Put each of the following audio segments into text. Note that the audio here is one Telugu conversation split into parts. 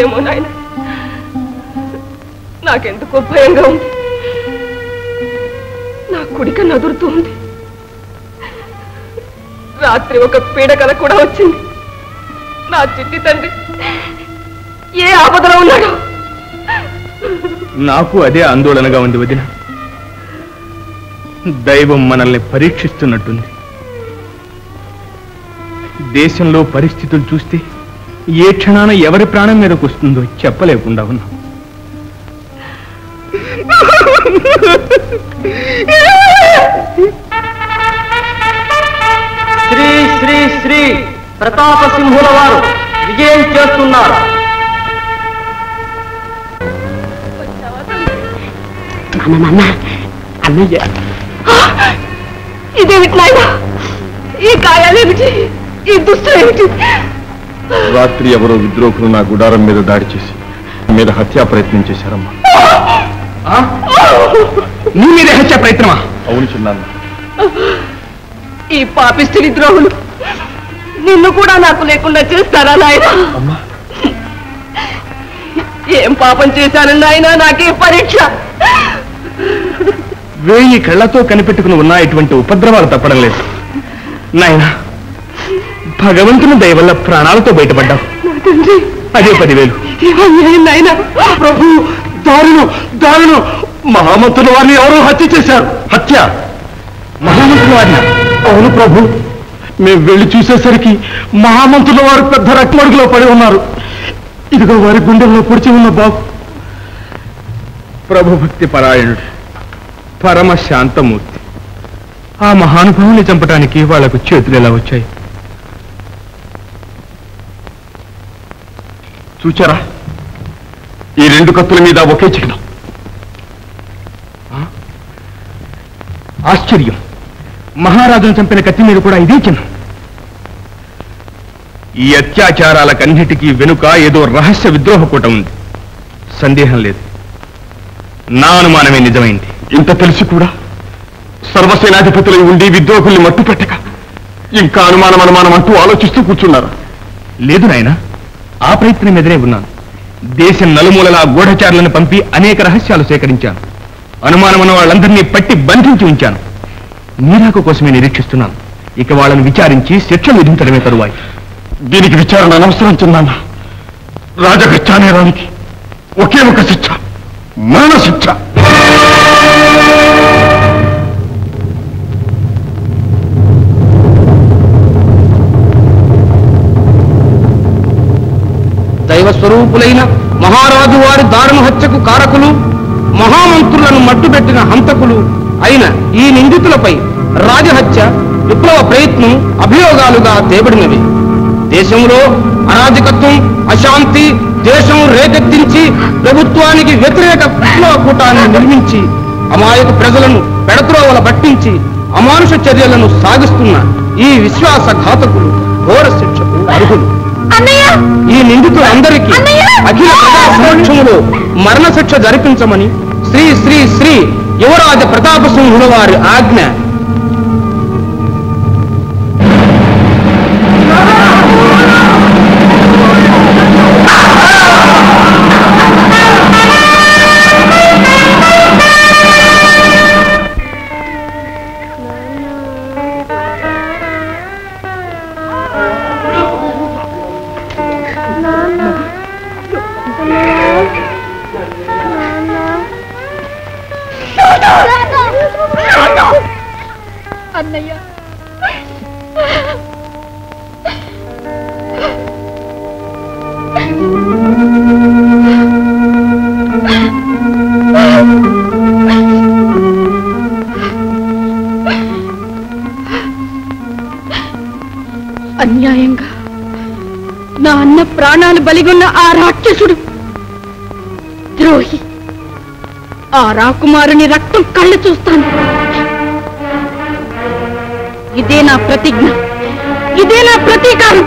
ఏమో నాయన, నాకెందుకో భయంగా ఉంది. నా కుడిక నదురుతూ ఉంది. రాత్రి ఒక పీడకల కూడా వచ్చింది. నా చిట్టి తండ్రి ఏ ఆపదలో ఉన్నాడు? నాకు అదే ఆందోళనగా ఉంది వదిన. దైవం మనల్ని పరీక్షిస్తున్నట్టుంది. దేశంలో పరిస్థితులు చూస్తే ఏ క్షణాన ఎవరి ప్రాణం మీదకు వస్తుందో చెప్పలేకుండా ఉన్నాం. శ్రీ శ్రీ శ్రీ ప్రతాపసింహుల వారు విజయం చేస్తున్నారు. అన్నయ్య, ఇదేమిటి నాయన? ఈ గాయాలేమిటి? ఈ దుస్తులేమిటి? రాత్రి ఎవరో విద్రోహులు నా గుడారం మీద దాడి చేసి మీద హత్యా ప్రయత్నం చేశారమ్మా. నీ మీద హత్యా ప్రయత్నమా? అవును చిన్నాన్న. ఈ పాపిష్టి విద్రోహులు నిన్ను కూడా నాకు లేకుండా చేస్తారా నాయన? ఏం పాపం చేశానని నాయన నాకే పరీక్ష? 1000 కళ్ళతో కనిపెట్టుకుని ఉన్నా ఇటువంటి ఉపద్రవాలు తప్పడం లేదు నాయనా. భగవంతుని దయ వల్ల ప్రాణాలతో బయటపడ్డావు. అదే 10,000. నాయన ప్రభు, దారుణం దారుణం! మహామంతుల వారిని ఎవరో హత్య చేశారు. హత్య? మహామంతుల వారిని? అవును ప్రభు. మేము వెళ్ళి చూసేసరికి మహామంతుల వారు పెద్ద రక్తమడుగులో పడి ఉన్నారు. ఇదిగో వారి గుండెల్లో పొడిచి ఉన్న బాబు. ప్రభుభక్తి పరాయణుడు, పరమ శాంతమూర్తి. ఆ మహానుభావుని చంపడానికి వాళ్లకు చేతులు ఎలా వచ్చాయి? చూచారా? ఈ 2 కత్తుల మీద ఒకే చిహ్నం. ఆశ్చర్యం! మహారాజును చంపిన కత్తి మీద కూడా ఇదే చిహ్నం. ఈ అత్యాచారాలకన్నిటికీ వెనుక ఏదో రహస్య విద్రోహ కూట ఉంది. సందేహం లేదు. నా అనుమానమే నిజమైంది. ఇంత తెలిసి కూడా సర్వసేనాధిపతులై ఉండి విద్రోహుల్ని మట్టు పెట్టక ఇంకా అనుమానం అంటూ ఆలోచిస్తూ కూర్చున్నారు. లేదు నాయన, ఆ ప్రయత్నం మీదనే ఉన్నాను. దేశం నలుమూలలా గూఢచారులను పంపి అనేక రహస్యాలు సేకరించాను. అనుమానమున్న వాళ్ళందరినీ పట్టి బంధించి ఉంచాను. మీరాకు కోసమే నిరీక్షిస్తున్నాను. ఇక వాళ్ళని విచారించి శిక్ష విధించడమే తరువాయి. దీనికి విచారణ అనవసరం చిన్నాన్న. రాజగచ్చానేరానికి ఒకే ఒక శిక్ష, మరణ శిక్ష. దైవ స్వరూపులైన మహారాజు వారి దారుణ హత్యకు కారకులు, మహామంత్రులను మట్టుబెట్టిన హంతకులు అయిన ఈ నిందితులపై రాజహత్య, విప్లవ ప్రయత్నం అభియోగాలుగా తేబడినవి. దేశంలో అరాజకత్వం, అశాంతి దేశం రేకెత్తించి ప్రభుత్వానికి వ్యతిరేక విప్లవ కూటాన్ని నిర్మించి అమాయక ప్రజలను పెడత్రోవల పట్టించి అమానుష చర్యలను సాగిస్తున్న ఈ విశ్వాసఘాతకులు ఘోర శిక్షకు అర్హులు. ఈ నిందితులందరికీ అఖిల ప్రజా సమక్షంలో మరణశిక్ష జరిపించమని శ్రీ శ్రీ శ్రీ యువరాజ ప్రతాపసింహుల వారి ఆజ్ఞ. అన్నయ్య, అన్యాయంగా నా అన్న ప్రాణాలు బలిగొన్న ఆ రాక్షసుడు ద్రోహి. ఆ రాకుమారుని రక్తం కళ్ళు చూస్తాను. ఇదే నా ప్రతిజ్ఞ, ఇదే నా ప్రతీకారం.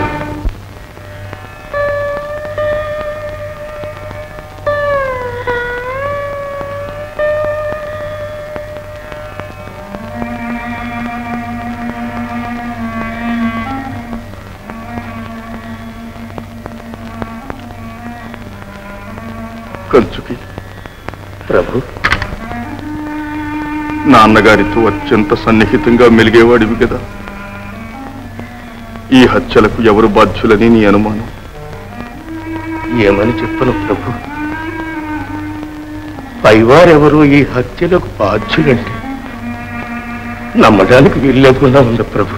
కంచుకి ప్రభు, నాన్నగారితో అత్యంత సన్నిహితంగా మెలిగేవాడివి కదా. ఈ హత్యలకు ఎవరు బాధ్యులని నీ అనుమానం? ఏమని చెప్పను ప్రభు? పైవారెవరూ ఈ హత్యలకు బాధ్యులంటే నమ్మడానికి వీలు లేకుండా ఉంది ప్రభు.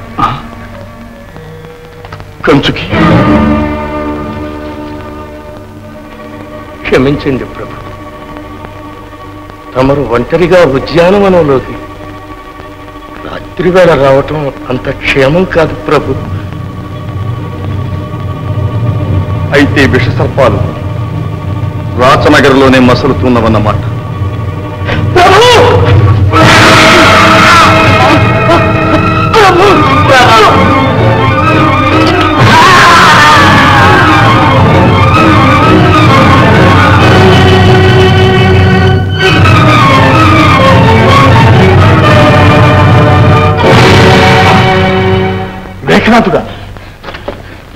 కంచుకి క్షమించండి ప్రభు. తమరు ఒంటరిగా ఉద్యానవనంలోకి రాత్రివేళ రావటం అంత క్షేమం కాదు ప్రభు. అయితే విషసర్పాలు రాచనగర్లోనే మసలుతున్నవన్నమాట. మేఘనాథుడా,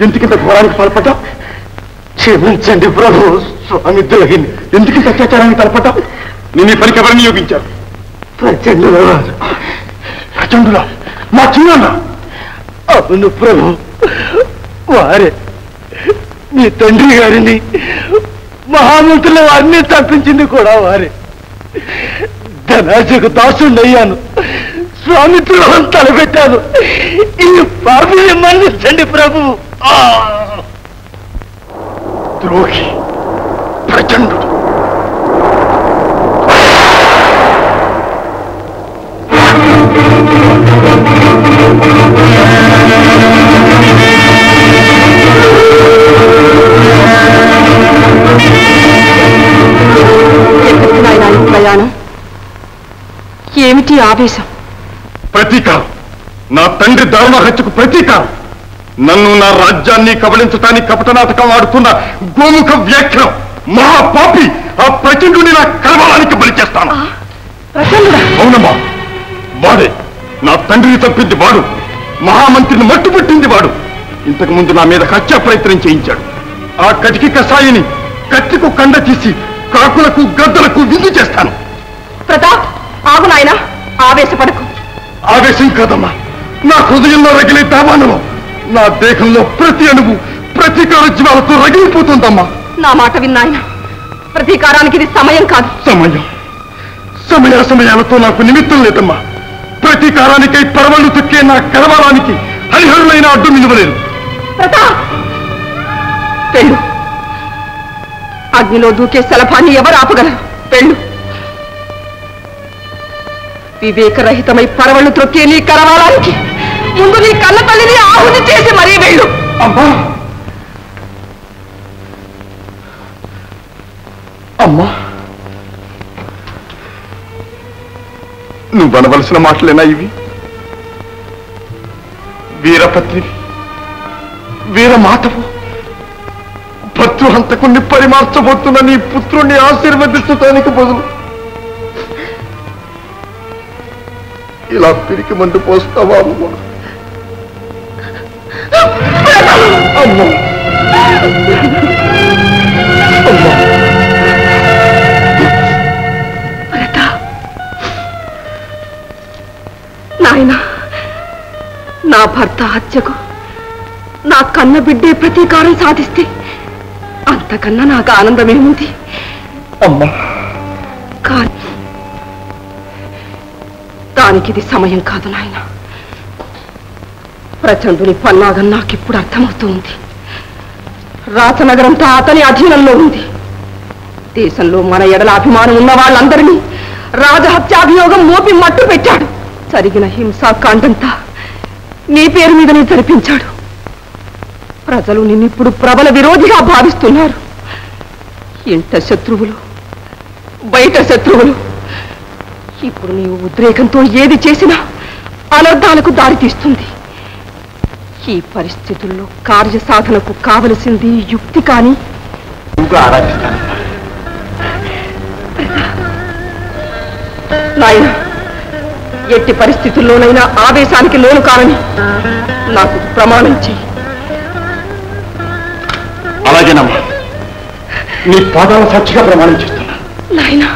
ఎందుకింత ఘోరానికి పాల్పడ్డావు? క్షమించండి ప్రభు, స్వామి దొరికింది. ఎందుకింత అత్యాచారానికి తలపడ్డావు? నేను ఈ పనికి ఎవరిని నియోగించాను? ప్రచండులా, మా చిన్న. అవును ప్రభు, వారే మీ తండ్రి గారిని, మహామంత్రుల వారిని తప్పించింది కూడా వారే. ధనాజకు దాసుండయ్యాను, స్వామి ద్రోహం తలపెట్టాను. ఈ పాపిని మన్నించండి ప్రభు. ద్రోహి, ప్రచండు. ప్రయాణం ఏమిటి? ఆవేశం, ప్రతీకారం. నా తండ్రి దారుణ హత్యకు ప్రతీకారం. నన్ను, నా రాజ్యాన్ని కబళించటానికి కపటనాటకం ఆడుతున్న గోముఖ వ్యాఖ్యం మహాపాపి ఆ ప్రచండుని నా కలవడానికి బలి చేస్తాను. అవునమ్మా, వాడే. నా తండ్రిని తప్పింది వాడు, మహామంత్రిని మట్టుపెట్టింది వాడు. ఇంతకు ముందు నా మీద హత్యా ప్రయత్నం చేయించాడు. ఆ కటికి కషాయిని కత్తికు కండ తీసి కాకులకు గద్దలకు విందు చేస్తాను. ప్రతాప్, ఆగు నాయన, ఆవేశపడకు. ఆవేశం కాదమ్మా, నా హృదయంలో రగిలే దావానలో, నా దేహంలో ప్రతి అణువు ప్రతీకార జీవాలతో రగిలిపోతుందమ్మా. నా మాట విన్నాయన, ప్రతీకారానికి ఇది సమయం కాదు. సమయాలతో నాకు నిమిత్తం లేదమ్మా. ప్రతీకారానికై పరవళ్లు తొక్కే నా కలవరానికి హరిహరులైన అడ్డు నిలవలేదు. ప్రతాప్, వెళ్ళు. అగ్నిలో దూకే శలభాన్ని ఎవరు ఆపగలరు? వెళ్ళు. వివేకరహితమై పరవళ్లు త్రొక్కే నీ కరవాలానికి ముందు నీ కన్న తల్లిని ఆహుతి చేసి మరీ వెళ్ళు. అమ్మా, అమ్మా, నువ్వు అనవలసిన మాటలేనా ఇవి? వీరపత్ని, వీరమాతవు, భర్తృహంతకుణ్ణి పరిమార్చబోతున్న నీ పుత్రుణ్ణి ఆశీర్వదించడానికి బదులు ఇలా పిరికి మందు పోస్తావా అమ్మా? అమ్మా, నాయన, నా భర్త హత్యకు నా కన్న బిడ్డే ప్రతీకారం సాధిస్తే అంతకన్నా నాకు ఆనందమేముంది? అమ్మా, కానీ దానికి ఇది సమయం కాదు నాయన. ప్రచండుని పన్నాగం నాకిప్పుడు అర్థమవుతూ ఉంది. రాచనగరంతా అతని అధీనంలో ఉంది. దేశంలో మన ఎడల అభిమానం ఉన్న వాళ్ళందరినీ రాజహత్యాభియోగం మోపి మట్టు పెట్టాడు. జరిగిన హింసాకాండంతా నీ పేరు మీదనే జరిపించాడు. ప్రజలు నిన్నిప్పుడు ప్రబల విరోధిగా భావిస్తున్నారు. ఇంట శత్రువులు, బయట శత్రువులు. ఇప్పుడు నీవు ఉద్రేకంతో ఏది చేసినా అనర్థాలకు దారితీస్తుంది. ఈ పరిస్థితుల్లో కార్యసాధనకు కావలసింది యుక్తి. కానీ నాయన, ఎట్టి పరిస్థితుల్లోనైనా ఆవేశానికి లోను కానని నాకు ప్రమాణం చెయ్యి. అలాగేనమ్మా. నీ పాదాల సాక్షిగా ప్రమాణం చేస్తున్నా. నాయనా,